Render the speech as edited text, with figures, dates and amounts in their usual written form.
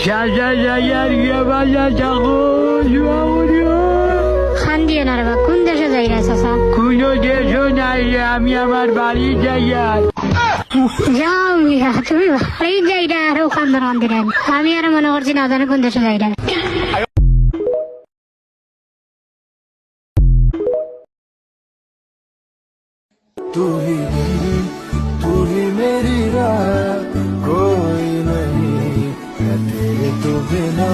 চাচা যাইয়ার গিয়ে বাজা চাকো খান দিয়ে না রে বা কোন দেশে যাই রে চাচা? কোনো দেশও নাই রে, আমি আমার বাড়ি যাইয়ার। যাও মিয়া, তুমি ভালোই যাই রে আর ওখান দিলেন। আমি আর মনে করছি না জানি কোন দেশে যাই রে। तू ही मेरी राह, कोई नहीं है तेरे तो बिना।